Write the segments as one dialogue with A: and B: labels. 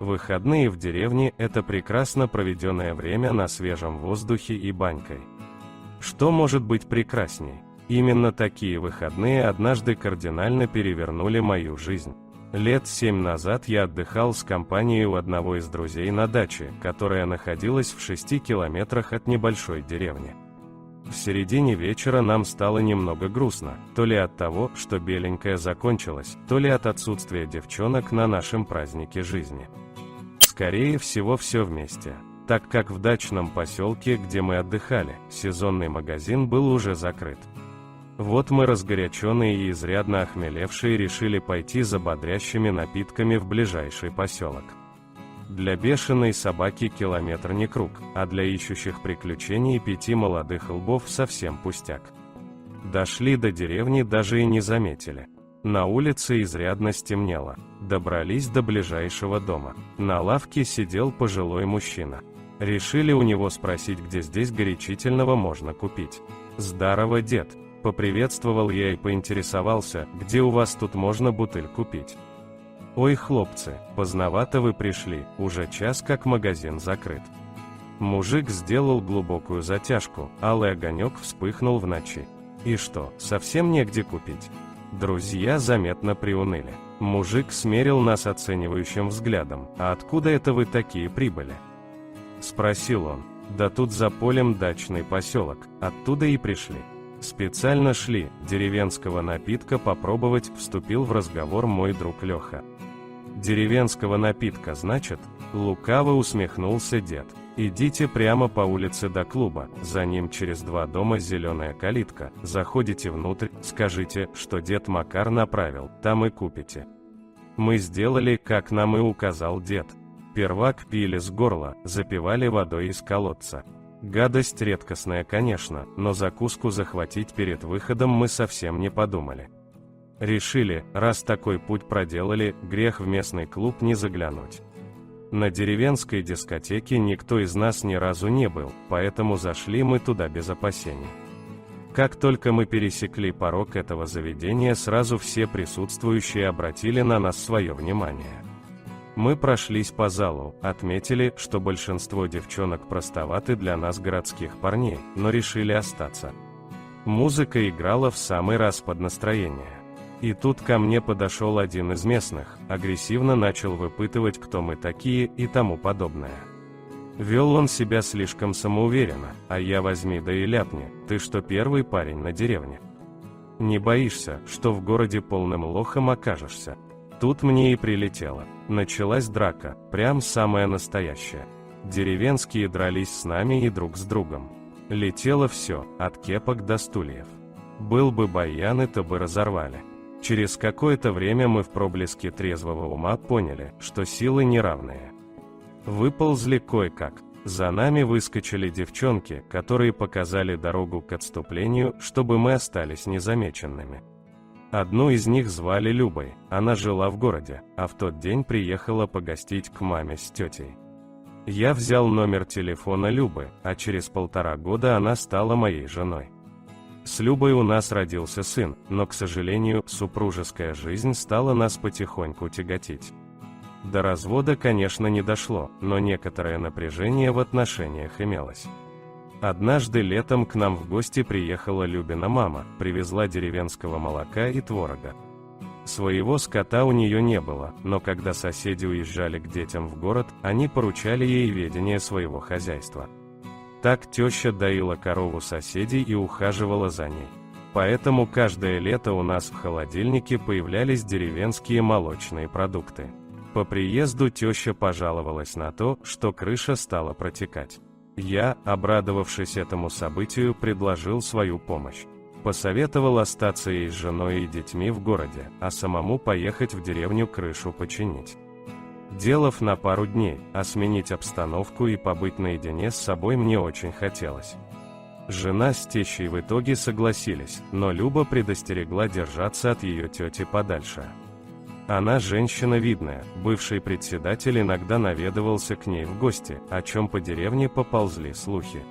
A: Выходные в деревне – это прекрасно проведенное время на свежем воздухе и банькой. Что может быть прекрасней? Именно такие выходные однажды кардинально перевернули мою жизнь. Лет 7 назад я отдыхал с компанией у одного из друзей на даче, которая находилась в 6 километрах от небольшой деревни. В середине вечера нам стало немного грустно, то ли от того, что беленькая закончилась, то ли от отсутствия девчонок на нашем празднике жизни. Скорее всего, все вместе, так как в дачном поселке, где мы отдыхали, сезонный магазин был уже закрыт. Вот мы, разгоряченные и изрядно охмелевшие, решили пойти за бодрящими напитками в ближайший поселок. Для бешеной собаки километр не круг, а для ищущих приключений 5 молодых лбов совсем пустяк. Дошли до деревни, даже и не заметили. На улице изрядно стемнело. Добрались до ближайшего дома. На лавке сидел пожилой мужчина. Решили у него спросить, где здесь горячительного можно купить. «Здорово, дед!» — поприветствовал я и поинтересовался, где у вас тут можно бутыль купить. «Ой, хлопцы, поздновато вы пришли, уже час как магазин закрыт». Мужик сделал глубокую затяжку, алый огонек вспыхнул в ночи. «И что, совсем негде купить?» Друзья заметно приуныли. Мужик смерил нас оценивающим взглядом. «А откуда это вы такие прибыли?» Спросил он. «Да тут за полем дачный поселок, оттуда и пришли». Специально шли, деревенского напитка попробовать, вступил в разговор мой друг Леха. «Деревенского напитка, значит?» Лукаво усмехнулся дед. «Идите прямо по улице до клуба, за ним через 2 дома зеленая калитка, заходите внутрь, скажите, что дед Макар направил, там и купите». Мы сделали, как нам и указал дед. Первак пили с горла, запивали водой из колодца. Гадость редкостная, конечно, но закуску захватить перед выходом мы совсем не подумали. Решили, раз такой путь проделали, грех в местный клуб не заглянуть. На деревенской дискотеке никто из нас ни разу не был, поэтому зашли мы туда без опасений. Как только мы пересекли порог этого заведения, сразу все присутствующие обратили на нас свое внимание. Мы прошлись по залу, отметили, что большинство девчонок простоваты для нас, городских парней, но решили остаться. Музыка играла в самый раз под настроение. И тут ко мне подошел один из местных, агрессивно начал выпытывать, кто мы такие и тому подобное. Вел он себя слишком самоуверенно, а я возьми да и ляпни: «Ты что, первый парень на деревне? Не боишься, что в городе полным лохом окажешься?» Тут мне и прилетело. Началась драка, прям самая настоящая. Деревенские дрались с нами и друг с другом. Летело все, от кепок до стульев. Был бы баян, то бы разорвали. Через какое-то время мы в проблеске трезвого ума поняли, что силы неравные. Выползли кое-как. За нами выскочили девчонки, которые показали дорогу к отступлению, чтобы мы остались незамеченными. Одну из них звали Любой, она жила в городе, а в тот день приехала погостить к маме с тетей. Я взял номер телефона Любы, а через 1,5 года она стала моей женой. С Любой у нас родился сын, но, к сожалению, супружеская жизнь стала нас потихоньку тяготить. До развода, конечно, не дошло, но некоторое напряжение в отношениях имелось. Однажды летом к нам в гости приехала Любина мама, привезла деревенского молока и творога. Своего скота у нее не было, но когда соседи уезжали к детям в город, они поручали ей ведение своего хозяйства. Так теща доила корову соседей и ухаживала за ней. Поэтому каждое лето у нас в холодильнике появлялись деревенские молочные продукты. По приезду теща пожаловалась на то, что крыша стала протекать. Я, обрадовавшись этому событию, предложил свою помощь. Посоветовал остаться ей с женой и детьми в городе, а самому поехать в деревню крышу починить. Делав на пару дней, а сменить обстановку и побыть наедине с собой мне очень хотелось. Жена с тещей в итоге согласились, но Люба предостерегла держаться от ее тети подальше. Она женщина видная, бывший председатель иногда наведывался к ней в гости, о чем по деревне поползли слухи.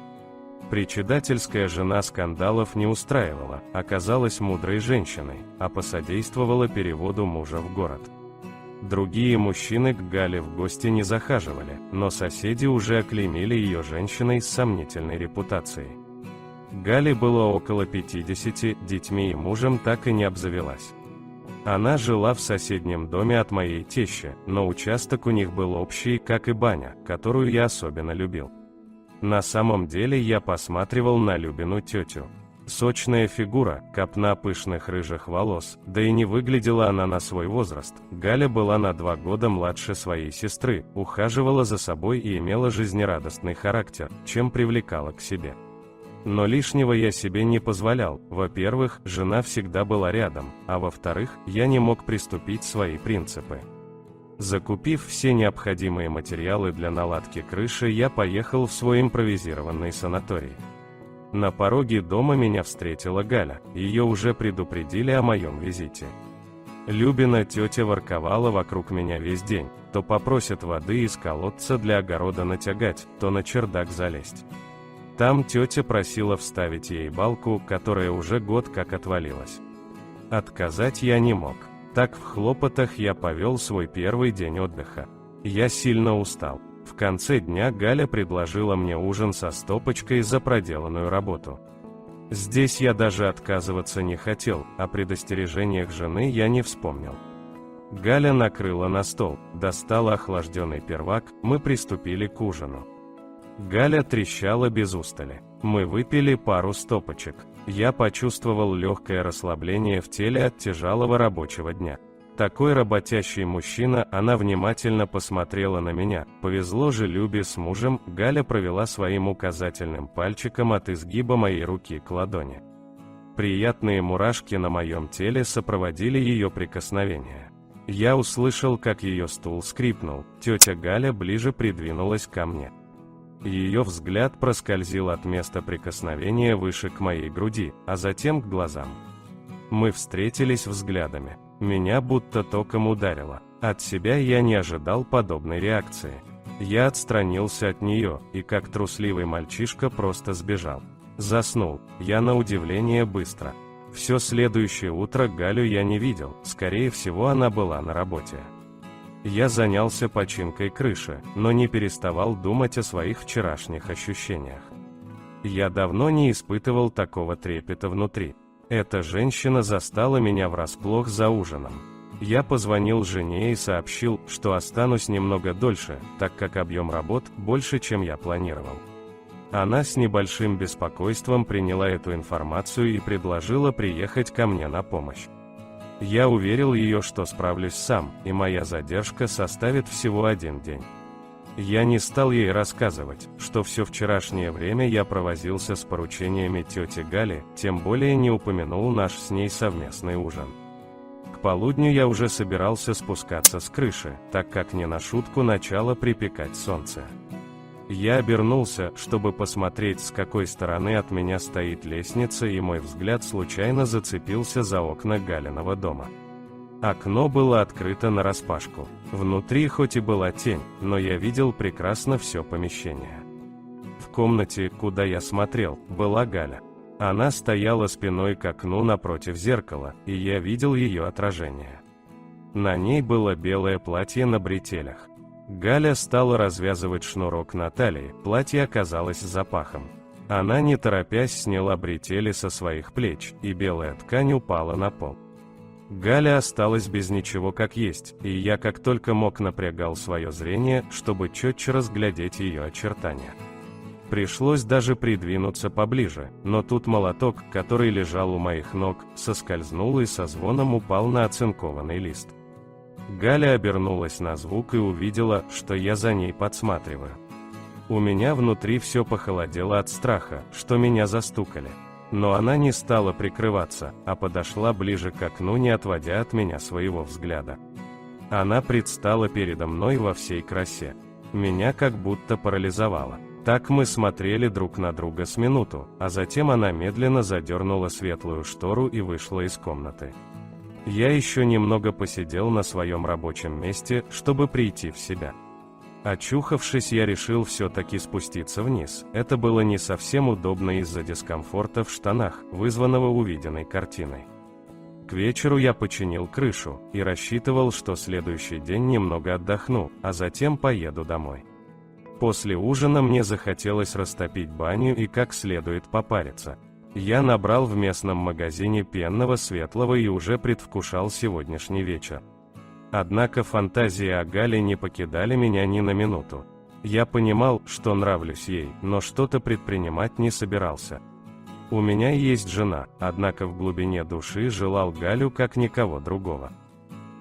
A: Председательская жена скандалов не устраивала, оказалась мудрой женщиной, а посодействовала переводу мужа в город. Другие мужчины к Гале в гости не захаживали, но соседи уже оклеймили ее женщиной с сомнительной репутацией. Гале было около 50, детьми и мужем так и не обзавелась. Она жила в соседнем доме от моей тещи, но участок у них был общий, как и баня, которую я особенно любил. На самом деле я посматривал на Любину тетю. Сочная фигура, копна пышных рыжих волос, да и не выглядела она на свой возраст. Галя была на 2 года младше своей сестры, ухаживала за собой и имела жизнерадостный характер, чем привлекала к себе. Но лишнего я себе не позволял. Во-первых, жена всегда была рядом, а во-вторых, я не мог приступить свои принципы. Закупив все необходимые материалы для наладки крыши, я поехал в свой импровизированный санаторий. На пороге дома меня встретила Галя, ее уже предупредили о моем визите. Любина тетя ворковала вокруг меня весь день, то попросит воды из колодца для огорода натягать, то на чердак залезть. Там тетя просила вставить ей балку, которая уже год как отвалилась. Отказать я не мог. Так в хлопотах я повел свой первый день отдыха. Я сильно устал. В конце дня Галя предложила мне ужин со стопочкой за проделанную работу. Здесь я даже отказываться не хотел, о предостережениях жены я не вспомнил. Галя накрыла на стол, достала охлажденный первак, мы приступили к ужину. Галя трещала без устали. Мы выпили пару стопочек. Я почувствовал легкое расслабление в теле от тяжелого рабочего дня. Такой работящий мужчина, она внимательно посмотрела на меня. Повезло же Любе с мужем, Галя провела своим указательным пальчиком от изгиба моей руки к ладони. Приятные мурашки на моем теле сопроводили ее прикосновение. Я услышал, как ее стул скрипнул, тетя Галя ближе придвинулась ко мне. Ее взгляд проскользил от места прикосновения выше к моей груди, а затем к глазам. Мы встретились взглядами. Меня будто током ударило. От себя я не ожидал подобной реакции. Я отстранился от нее, и как трусливый мальчишка просто сбежал. Заснул, я на удивление быстро. Все следующее утро Галю я не видел, скорее всего она была на работе. Я занялся починкой крыши, но не переставал думать о своих вчерашних ощущениях. Я давно не испытывал такого трепета внутри. Эта женщина застала меня врасплох за ужином. Я позвонил жене и сообщил, что останусь немного дольше, так как объем работ больше, чем я планировал. Она с небольшим беспокойством приняла эту информацию и предложила приехать ко мне на помощь. Я уверил ее, что справлюсь сам, и моя задержка составит всего 1 день. Я не стал ей рассказывать, что все вчерашнее время я провозился с поручениями тети Гали, тем более не упомянул наш с ней совместный ужин. К полудню я уже собирался спускаться с крыши, так как не на шутку начало припекать солнце. Я обернулся, чтобы посмотреть, с какой стороны от меня стоит лестница, и мой взгляд случайно зацепился за окна Галиного дома. Окно было открыто нараспашку. Внутри хоть и была тень, но я видел прекрасно все помещение. В комнате, куда я смотрел, была Галя. Она стояла спиной к окну напротив зеркала, и я видел ее отражение. На ней было белое платье на бретелях. Галя стала развязывать шнурок на талии, платье оказалось с запахом. Она не торопясь сняла бретели со своих плеч, и белая ткань упала на пол. Галя осталась без ничего как есть, и я как только мог напрягал свое зрение, чтобы четче разглядеть ее очертания. Пришлось даже придвинуться поближе, но тут молоток, который лежал у моих ног, соскользнул и со звоном упал на оцинкованный лист. Галя обернулась на звук и увидела, что я за ней подсматриваю. У меня внутри все похолодело от страха, что меня застукали. Но она не стала прикрываться, а подошла ближе к окну, не отводя от меня своего взгляда. Она предстала передо мной во всей красе. Меня как будто парализовало. Так мы смотрели друг на друга с минуту, а затем она медленно задернула светлую штору и вышла из комнаты. Я еще немного посидел на своем рабочем месте, чтобы прийти в себя. Очухавшись, я решил все-таки спуститься вниз. Это было не совсем удобно из-за дискомфорта в штанах, вызванного увиденной картиной. К вечеру я починил крышу и рассчитывал, что следующий день немного отдохну, а затем поеду домой. После ужина мне захотелось растопить баню и как следует попариться. Я набрал в местном магазине пенного светлого и уже предвкушал сегодняшний вечер. Однако фантазии о Гале не покидали меня ни на минуту. Я понимал, что нравлюсь ей, но что-то предпринимать не собирался. У меня есть жена, однако в глубине души желал Галю как никого другого.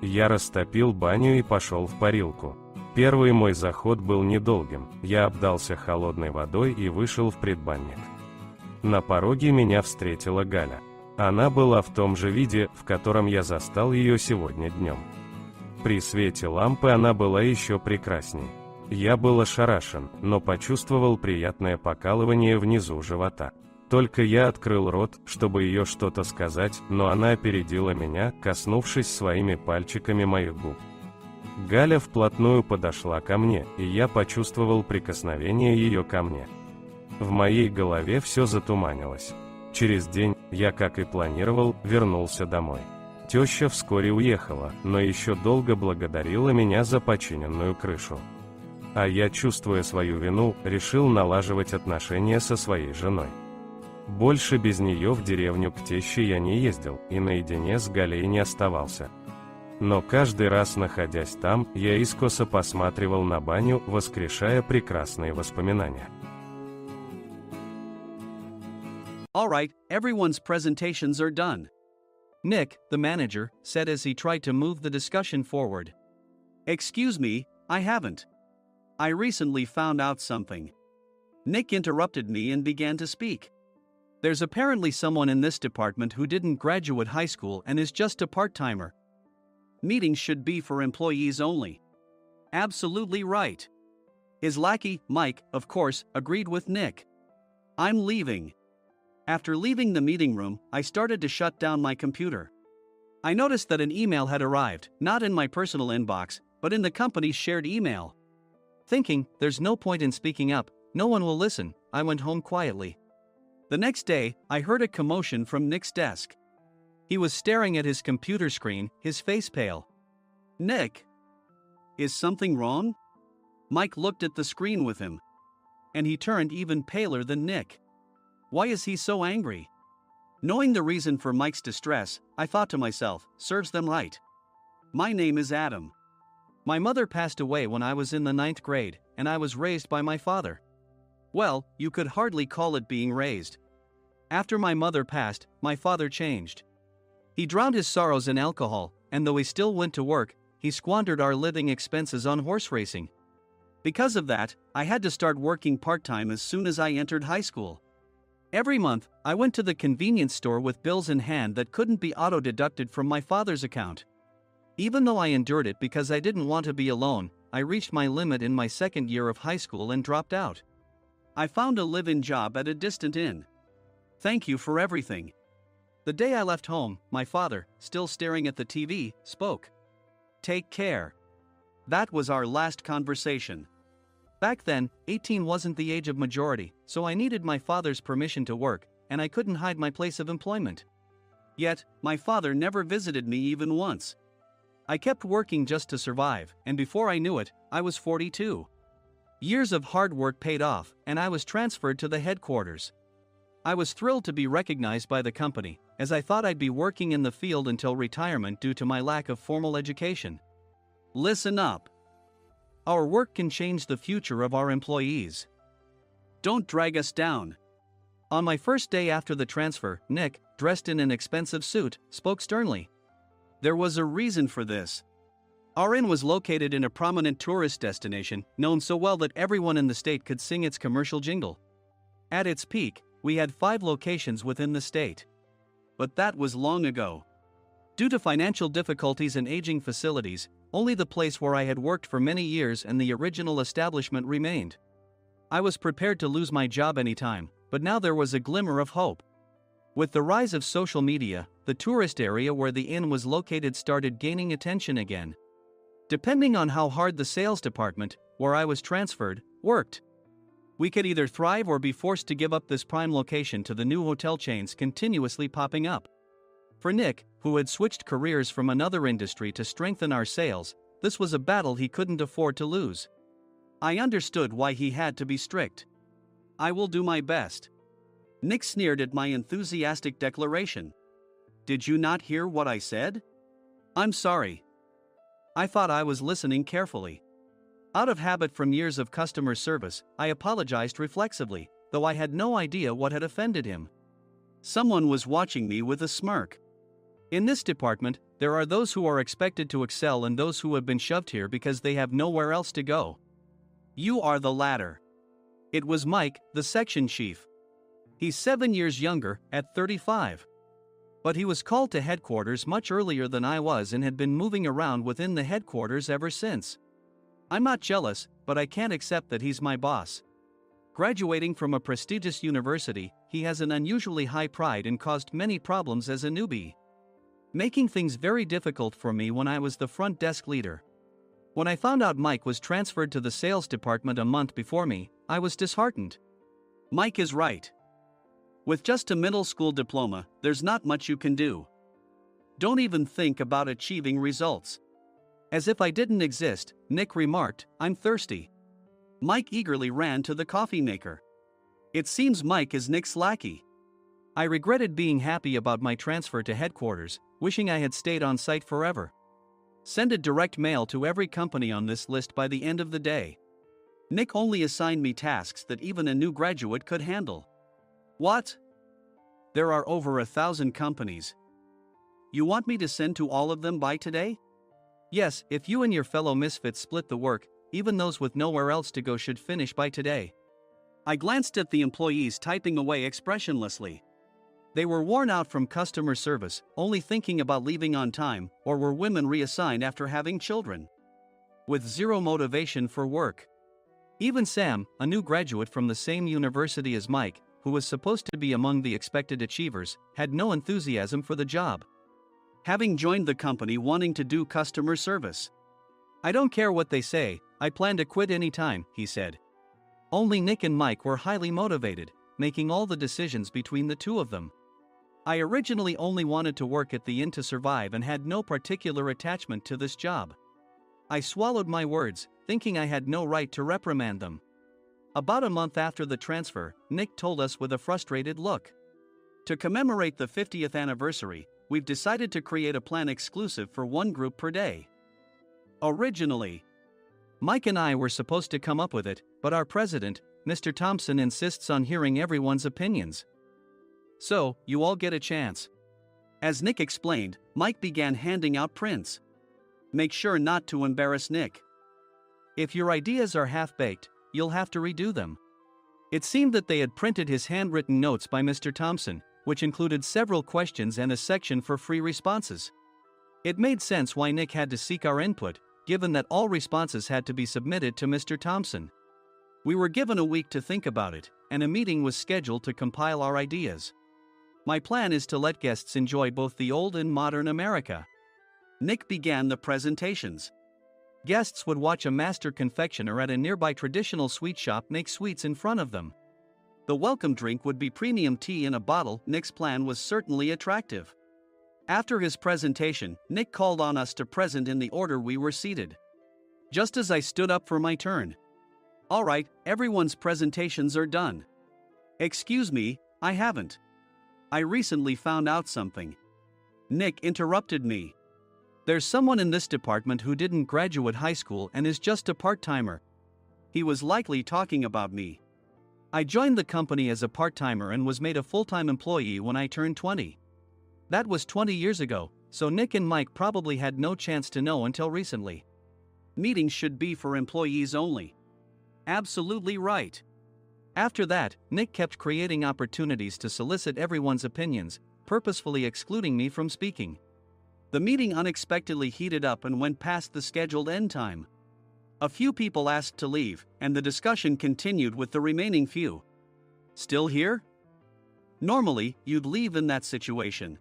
A: Я растопил баню и пошел в парилку. Первый мой заход был недолгим, я обдался холодной водой и вышел в предбанник. На пороге меня встретила Галя. Она была в том же виде, в котором я застал ее сегодня днем. При свете лампы она была еще прекрасней. Я был ошарашен, но почувствовал приятное покалывание внизу живота. Только я открыл рот, чтобы ее что-то сказать, но она опередила меня, коснувшись своими пальчиками моих губ. Галя вплотную подошла ко мне, и я почувствовал прикосновение ее ко мне. В моей голове все затуманилось. Через день, я, как и планировал, вернулся домой. Теща вскоре уехала, но еще долго благодарила меня за починенную крышу. А я, чувствуя свою вину, решил налаживать отношения со своей женой. Больше без нее в деревню к теще я не ездил, и наедине с Галей не оставался. Но каждый раз, находясь там, я искоса посматривал на баню, воскрешая прекрасные воспоминания.
B: Alright, everyone's presentations are done. Nick, the manager, said as he tried to move the discussion forward. Excuse me, I haven't. I recently found out something. Nick interrupted me and began to speak. There's apparently someone in this department who didn't graduate high school and is just a part-timer. Meetings should be for employees only. Absolutely right. His lackey, Mike, of course, agreed with Nick. I'm leaving. After leaving the meeting room, I started to shut down my computer. I noticed that an email had arrived, not in my personal inbox, but in the company's shared email. Thinking, there's no point in speaking up, no one will listen, I went home quietly. The next day, I heard a commotion from Nick's desk. He was staring at his computer screen, his face pale. Nick? Is something wrong? Mike looked at the screen with him. And he turned even paler than Nick. Why is he so angry? Knowing the reason for Mike's distress, I thought to myself, serves them right. My name is Adam. My mother passed away when I was in the 9th grade, and I was raised by my father. Well, you could hardly call it being raised. After my mother passed, my father changed. He drowned his sorrows in alcohol, and though he still went to work, he squandered our living expenses on horse racing. Because of that, I had to start working part-time as soon as I entered high school. Every month, I went to the convenience store with bills in hand that couldn't be auto-deducted from my father's account. Even though I endured it because I didn't want to be alone, I reached my limit in my second year of high school and dropped out. I found a live-in job at a distant inn. Thank you for everything. The day I left home, my father, still staring at the TV, spoke. Take care. That was our last conversation. Back then, 18 wasn't the age of majority, so I needed my father's permission to work, and I couldn't hide my place of employment. Yet, my father never visited me even once. I kept working just to survive, and before I knew it, I was 42. Years of hard work paid off, and I was transferred to the headquarters. I was thrilled to be recognized by the company, as I thought I'd be working in the field until retirement due to my lack of formal education. Listen up. Our work can change the future of our employees. Don't drag us down. On my first day after the transfer, Nick, dressed in an expensive suit, spoke sternly. There was a reason for this. Our inn was located in a prominent tourist destination, known so well that everyone in the state could sing its commercial jingle. At its peak, we had 5 locations within the state. But that was long ago. Due to financial difficulties and aging facilities, only the place where I had worked for many years and the original establishment remained. I was prepared to lose my job anytime, but now there was a glimmer of hope. With the rise of social media, the tourist area where the inn was located started gaining attention again. Depending on how hard the sales department, where I was transferred, worked. We could either thrive or be forced to give up this prime location to the new hotel chains continuously popping up. For Nick, who had switched careers from another industry to strengthen our sales, this was a battle he couldn't afford to lose. I understood why he had to be strict. "I will do my best." Nick sneered at my enthusiastic declaration. "Did you not hear what I said?" "I'm sorry." I thought I was listening carefully. Out of habit from years of customer service, I apologized reflexively, though I had no idea what had offended him. Someone was watching me with a smirk. In this department, there are those who are expected to excel and those who have been shoved here because they have nowhere else to go. You are the latter. It was Mike, the section chief. He's 7 years younger, at 35. But he was called to headquarters much earlier than I was and had been moving around within the headquarters ever since. I'm not jealous, but I can't accept that he's my boss. Graduating from a prestigious university, he has an unusually high pride and caused many problems as a newbie, making things very difficult for me when I was the front desk leader. When I found out Mike was transferred to the sales department a month before me, I was disheartened. Mike is right. With just a middle school diploma, there's not much you can do. Don't even think about achieving results. As if I didn't exist, Nick remarked, "I'm thirsty." Mike eagerly ran to the coffee maker. It seems Mike is Nick's lackey. I regretted being happy about my transfer to headquarters, wishing I had stayed on site forever. Send a direct mail to every company on this list by the end of the day. Nick only assigned me tasks that even a new graduate could handle. What? There are over 1,000 companies. You want me to send to all of them by today? Yes, if you and your fellow misfits split the work, even those with nowhere else to go should finish by today. I glanced at the employees typing away expressionlessly. They were worn out from customer service, only thinking about leaving on time, or were women reassigned after having children, with zero motivation for work. Even Sam, a new graduate from the same university as Mike, who was supposed to be among the expected achievers, had no enthusiasm for the job, having joined the company wanting to do customer service. "I don't care what they say, I plan to quit any time," he said. Only Nick and Mike were highly motivated, making all the decisions between the two of them. I originally only wanted to work at the inn to survive and had no particular attachment to this job. I swallowed my words, thinking I had no right to reprimand them. About a month after the transfer, Nick told us with a frustrated look. To commemorate the 50th anniversary, we've decided to create a plan exclusive for one group per day. Originally, Mike and I were supposed to come up with it, but our president, Mr. Thompson, insists on hearing everyone's opinions. So, you all get a chance. As Nick explained, Mike began handing out prints. Make sure not to embarrass Nick. If your ideas are half-baked, you'll have to redo them. It seemed that they had printed his handwritten notes by Mr. Thompson, which included several questions and a section for free responses. It made sense why Nick had to seek our input, given that all responses had to be submitted to Mr. Thompson. We were given a week to think about it, and a meeting was scheduled to compile our ideas. My plan is to let guests enjoy both the old and modern America. Nick began the presentations. Guests would watch a master confectioner at a nearby traditional sweet shop make sweets in front of them. The welcome drink would be premium tea in a bottle. Nick's plan was certainly attractive. After his presentation, Nick called on us to present in the order we were seated. Just as I stood up for my turn. "All right, everyone's presentations are done." "Excuse me, I haven't. I recently found out something." Nick interrupted me. "There's someone in this department who didn't graduate high school and is just a part-timer." He was likely talking about me. I joined the company as a part-timer and was made a full-time employee when I turned 20. That was 20 years ago, so Nick and Mike probably had no chance to know until recently. Meetings should be for employees only. Absolutely right. After that, Nick kept creating opportunities to solicit everyone's opinions, purposefully excluding me from speaking. The meeting unexpectedly heated up and went past the scheduled end time. A few people asked to leave, and the discussion continued with the remaining few. Still here? Normally, you'd leave in that situation.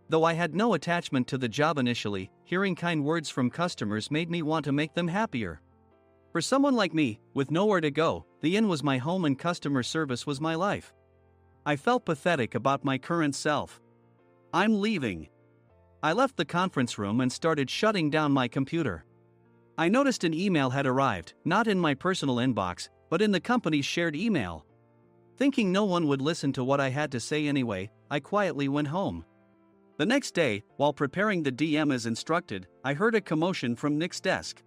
B: Though I had no attachment to the job initially, hearing kind words from customers made me want to make them happier. For someone like me, with nowhere to go, the inn was my home and customer service was my life. I felt pathetic about my current self. I'm leaving. I left the conference room and started shutting down my computer. I noticed an email had arrived, not in my personal inbox, but in the company's shared email. Thinking no one would listen to what I had to say anyway, I quietly went home. The next day, while preparing the DM as instructed, I heard a commotion from Nick's desk.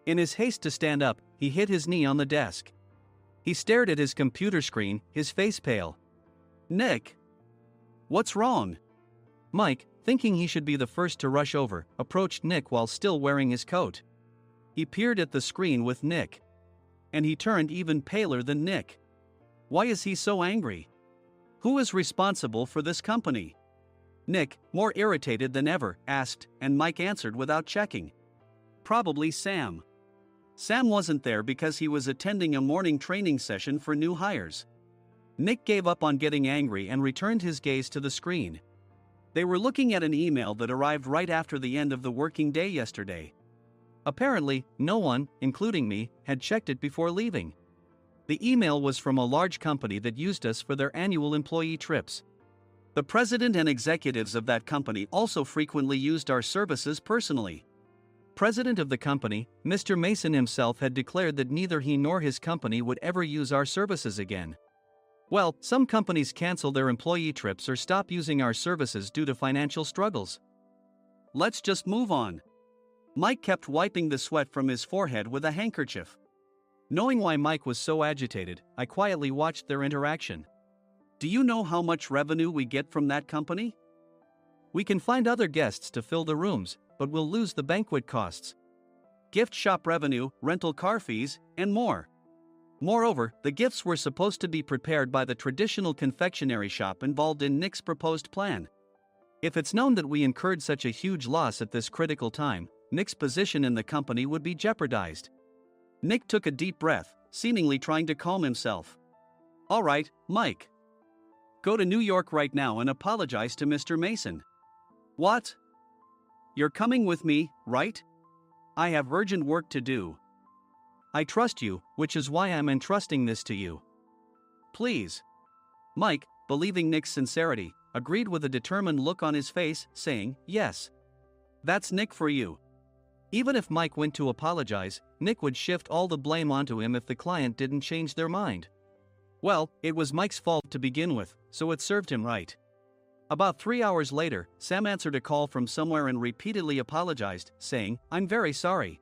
B: In his haste to stand up, he hit his knee on the desk. He stared at his computer screen, his face pale. "Nick? What's wrong?" Mike, thinking he should be the first to rush over, approached Nick while still wearing his coat. He peered at the screen with Nick. And he turned even paler than Nick. Why is he so angry? Who is responsible for this company? Nick, more irritated than ever, asked, and Mike answered without checking. Probably Sam. Sam wasn't there because he was attending a morning training session for new hires. Nick gave up on getting angry and returned his gaze to the screen. They were looking at an email that arrived right after the end of the working day yesterday. Apparently, no one, including me, had checked it before leaving. The email was from a large company that used us for their annual employee trips. The president and executives of that company also frequently used our services personally. President of the company, Mr. Mason himself, had declared that neither he nor his company would ever use our services again. Well, some companies cancel their employee trips or stop using our services due to financial struggles. Let's just move on. Mike kept wiping the sweat from his forehead with a handkerchief. Knowing why Mike was so agitated, I quietly watched their interaction. Do you know how much revenue we get from that company? We can find other guests to fill the rooms, but we'll lose the banquet costs, gift shop revenue, rental car fees, and more. Moreover, the gifts were supposed to be prepared by the traditional confectionery shop involved in Nick's proposed plan. If it's known that we incurred such a huge loss at this critical time, Nick's position in the company would be jeopardized. Nick took a deep breath, seemingly trying to calm himself. All right, Mike. Go to New York right now and apologize to Mr. Mason. What? You're coming with me, right? I have urgent work to do. I trust you, which is why I'm entrusting this to you. Please. Mike, believing Nick's sincerity, agreed with a determined look on his face, saying, yes. That's Nick for you. Even if Mike went to apologize, Nick would shift all the blame onto him if the client didn't change their mind. Well, it was Mike's fault to begin with, so it served him right. About 3 hours later, Sam answered a call from somewhere and repeatedly apologized, saying, I'm very sorry.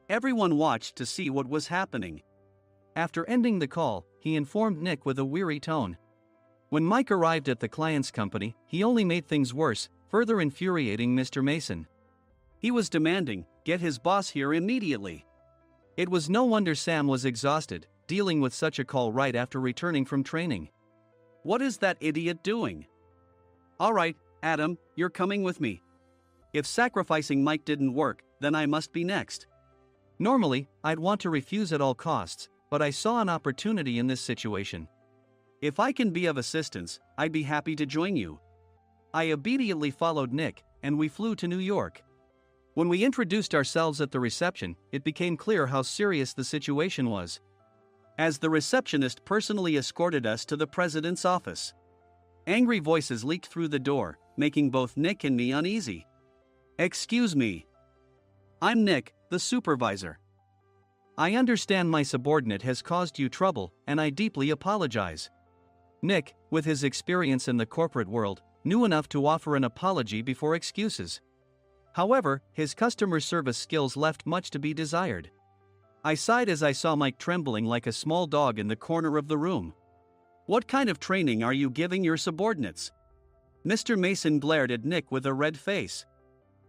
B: Everyone watched to see what was happening. After ending the call, he informed Nick with a weary tone. When Mike arrived at the client's company, he only made things worse, further infuriating Mr. Mason. He was demanding, get his boss here immediately. It was no wonder Sam was exhausted, dealing with such a call right after returning from training. What is that idiot doing? All right, Adam, you're coming with me. If sacrificing Mike didn't work, then I must be next. Normally, I'd want to refuse at all costs, but I saw an opportunity in this situation. If I can be of assistance, I'd be happy to join you. I obediently followed Nick, and we flew to New York. When we introduced ourselves at the reception, it became clear how serious the situation was, as the receptionist personally escorted us to the president's office. Angry voices leaked through the door, making both Nick and me uneasy. Excuse me. I'm Nick, the supervisor. I understand my subordinate has caused you trouble, and I deeply apologize. Nick, with his experience in the corporate world, knew enough to offer an apology before excuses. However, his customer service skills left much to be desired. I sighed as I saw Mike trembling like a small dog in the corner of the room. What kind of training are you giving your subordinates? Mr. Mason glared at Nick with a red face.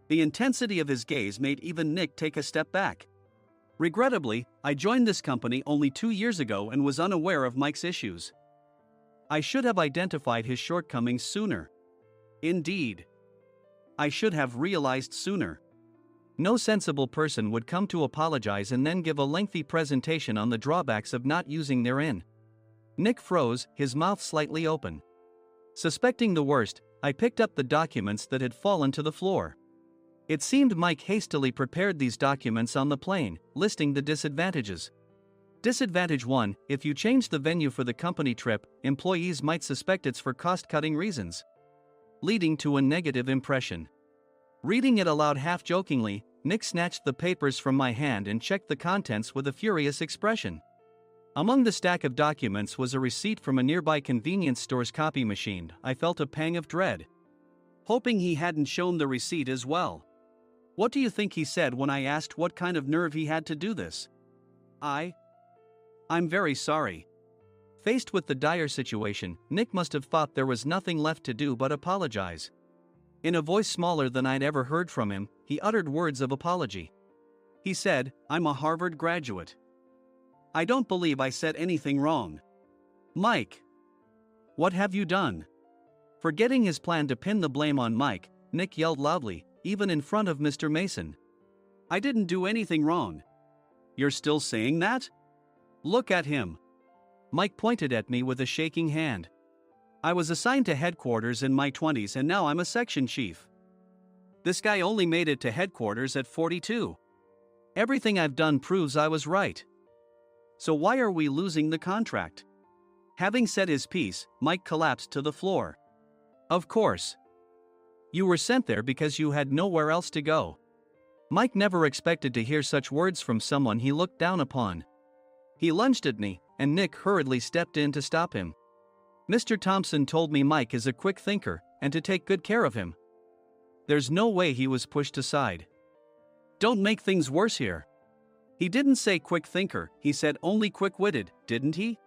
B: The intensity of his gaze made even Nick take a step back. Regrettably, I joined this company only 2 years ago and was unaware of Mike's issues. I should have identified his shortcomings sooner. Indeed. I should have realized sooner. No sensible person would come to apologize and then give a lengthy presentation on the drawbacks of not using their in. Nick froze, his mouth slightly open. Suspecting the worst, I picked up the documents that had fallen to the floor. It seemed Mike hastily prepared these documents on the plane, listing the disadvantages. Disadvantage 1, if you change the venue for the company trip, employees might suspect it's for cost-cutting reasons. leading to a negative impression. Reading it aloud half-jokingly, Nick snatched the papers from my hand and checked the contents with a furious expression. Among the stack of documents was a receipt from a nearby convenience store's copy machine. I felt a pang of dread, hoping he hadn't shown the receipt as well. What do you think he said when I asked what kind of nerve he had to do this? I'm very sorry. Faced with the dire situation, Nick must have thought there was nothing left to do but apologize. In a voice smaller than I'd ever heard from him, he uttered words of apology. He said, "I'm a Harvard graduate. I don't believe I said anything wrong." Mike, what have you done? Forgetting his plan to pin the blame on Mike, Nick yelled loudly, even in front of Mr. Mason. "I didn't do anything wrong." "You're still saying that? Look at him." Mike pointed at me with a shaking hand. "I was assigned to headquarters in my 20s and now I'm a section chief. This guy only made it to headquarters at 42. Everything I've done proves I was right. So why are we losing the contract?" Having said his piece, Mike collapsed to the floor. "Of course. You were sent there because you had nowhere else to go." Mike never expected to hear such words from someone he looked down upon. He lunged at me, and Nick hurriedly stepped in to stop him. "Mr. Thompson told me Mike is a quick thinker, and to take good care of him." There's no way he was pushed aside. "Don't make things worse here." "He didn't say quick thinker, he said only quick-witted, didn't he?"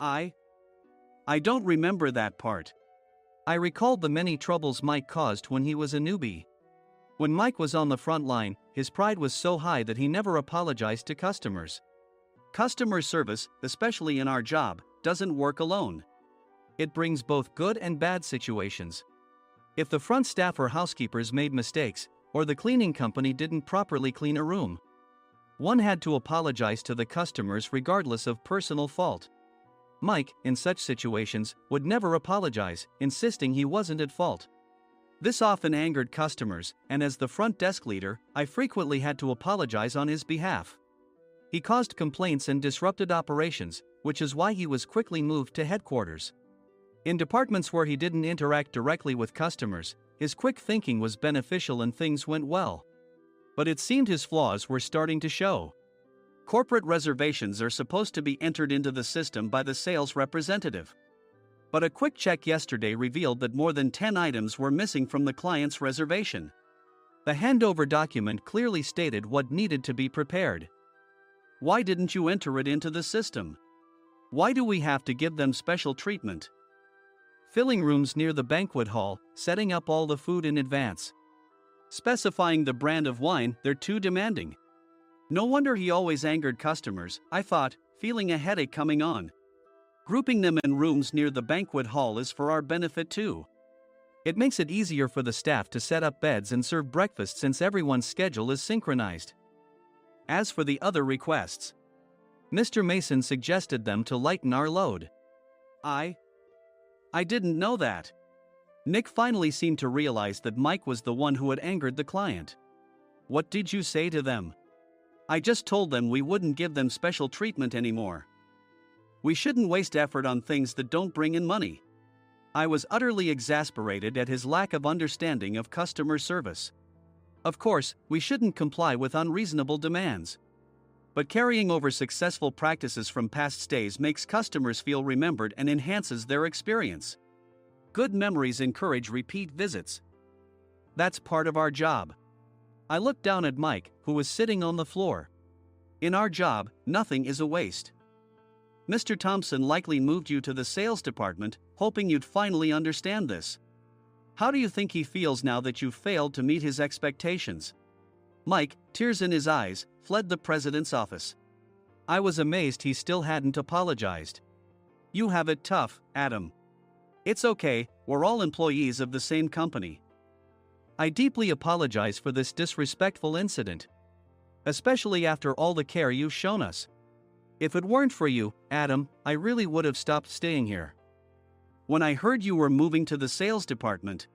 B: I don't remember that part." I recalled the many troubles Mike caused when he was a newbie. When Mike was on the front line, his pride was so high that he never apologized to customers. Customer service, especially in our job, doesn't work alone. It brings both good and bad situations. If the front staff or housekeepers made mistakes, or the cleaning company didn't properly clean a room, one had to apologize to the customers regardless of personal fault. Mike, in such situations, would never apologize, insisting he wasn't at fault. This often angered customers, and as the front desk leader, I frequently had to apologize on his behalf. He caused complaints and disrupted operations, which is why he was quickly moved to headquarters. In departments where he didn't interact directly with customers, his quick thinking was beneficial and things went well. But it seemed his flaws were starting to show. Corporate reservations are supposed to be entered into the system by the sales representative. But a quick check yesterday revealed that more than 10 items were missing from the client's reservation. The handover document clearly stated what needed to be prepared. Why didn't you enter it into the system? Why do we have to give them special treatment? Filling rooms near the banquet hall, setting up all the food in advance. Specifying the brand of wine, they're too demanding. No wonder he always angered customers, I thought, feeling a headache coming on. Grouping them in rooms near the banquet hall is for our benefit too. It makes it easier for the staff to set up beds and serve breakfast since everyone's schedule is synchronized. As for the other requests, Mr. Mason suggested them to lighten our load. I didn't know that. Nick finally seemed to realize that Mike was the one who had angered the client. What did you say to them? I just told them we wouldn't give them special treatment anymore. We shouldn't waste effort on things that don't bring in money. I was utterly exasperated at his lack of understanding of customer service. Of course, we shouldn't comply with unreasonable demands. But carrying over successful practices from past stays makes customers feel remembered and enhances their experience. Good memories encourage repeat visits. That's part of our job. I looked down at Mike, who was sitting on the floor. In our job, nothing is a waste. Mr. Thompson likely moved you to the sales department, hoping you'd finally understand this. How do you think he feels now that you've failed to meet his expectations? Mike, tears in his eyes, fled the president's office. I was amazed he still hadn't apologized. You have it tough, Adam. It's okay, we're all employees of the same company. I deeply apologize for this disrespectful incident. Especially after all the care you've shown us. If it weren't for you, Adam, I really would have stopped staying here. When I heard you were moving to the sales department,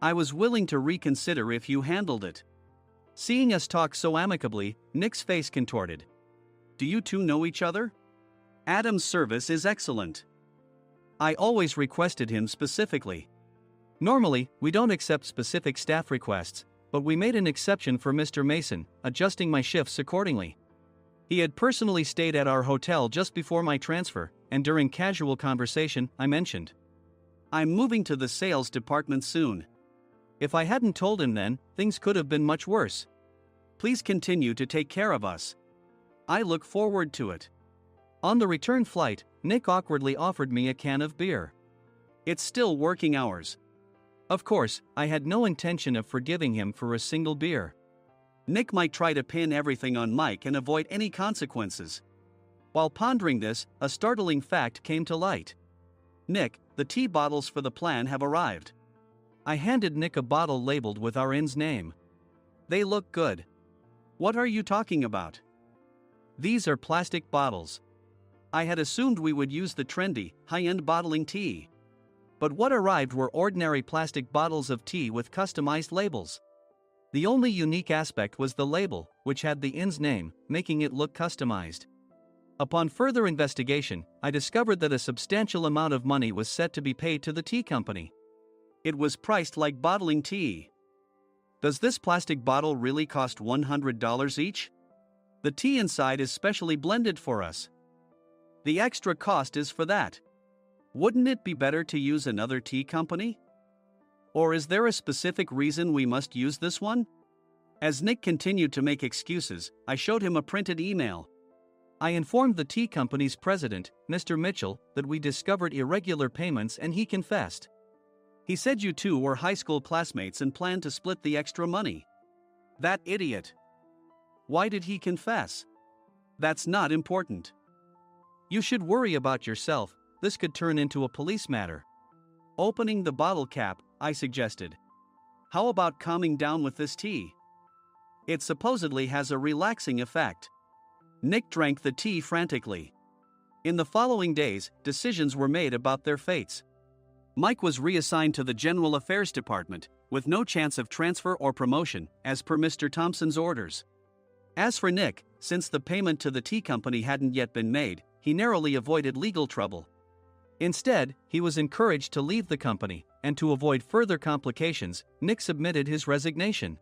B: I was willing to reconsider if you handled it. Seeing us talk so amicably, Nick's face contorted. Do you two know each other? Adam's service is excellent. I always requested him specifically. Normally, we don't accept specific staff requests, but we made an exception for Mr. Mason, adjusting my shifts accordingly. He had personally stayed at our hotel just before my transfer, and during casual conversation, I mentioned, "I'm moving to the sales department soon." If I hadn't told him then, things could have been much worse. Please continue to take care of us. I look forward to it. On the return flight, Nick awkwardly offered me a can of beer. It's still working hours. Of course, I had no intention of forgiving him for a single beer. Nick might try to pin everything on Mike and avoid any consequences. While pondering this, a startling fact came to light. "Nick, the tea bottles for the plan have arrived." I handed Nick a bottle labeled with our inn's name. "They look good." "What are you talking about?" "These are plastic bottles. I had assumed we would use the trendy, high-end bottling tea. But what arrived were ordinary plastic bottles of tea with customized labels. The only unique aspect was the label, which had the inn's name, making it look customized. Upon further investigation, I discovered that a substantial amount of money was set to be paid to the tea company. It was priced like bottling tea. Does this plastic bottle really cost $100 each? The tea inside is specially blended for us. The extra cost is for that. Wouldn't it be better to use another tea company? Or is there a specific reason we must use this one?" As Nick continued to make excuses, I showed him a printed email. I informed the tea company's president, Mr. Mitchell, that we discovered irregular payments and he confessed. He said you two were high school classmates and planned to split the extra money. That idiot. Why did he confess? That's not important. You should worry about yourself, this could turn into a police matter. Opening the bottle cap, I suggested. How about calming down with this tea? It supposedly has a relaxing effect. Nick drank the tea frantically. In the following days, decisions were made about their fates. Mike was reassigned to the General Affairs Department, with no chance of transfer or promotion, as per Mr. Thompson's orders. As for Nick, since the payment to the tea company hadn't yet been made, he narrowly avoided legal trouble. Instead, he was encouraged to leave the company, and to avoid further complications, Nick submitted his resignation.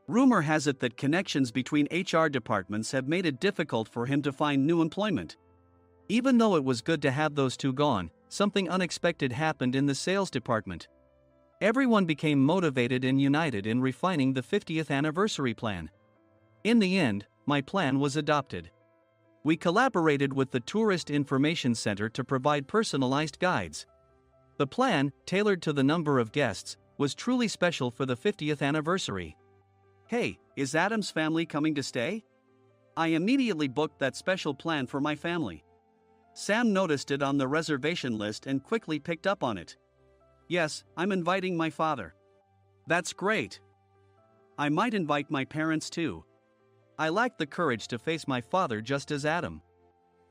B: Rumor has it that connections between HR departments have made it difficult for him to find new employment. Even though it was good to have those two gone, something unexpected happened in the sales department. Everyone became motivated and united in refining the 50th anniversary plan. In the end, my plan was adopted. We collaborated with the Tourist Information Center to provide personalized guides. The plan, tailored to the number of guests, was truly special for the 50th anniversary. "Hey, is Adam's family coming to stay?" I immediately booked that special plan for my family. Sam noticed it on the reservation list and quickly picked up on it. "Yes, I'm inviting my father." "That's great. I might invite my parents too." I lacked the courage to face my father just as Adam.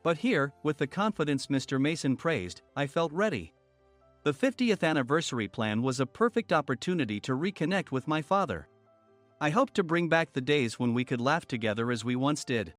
B: But here, with the confidence Mr. Mason praised, I felt ready. The 50th anniversary plan was a perfect opportunity to reconnect with my father. I hoped to bring back the days when we could laugh together as we once did.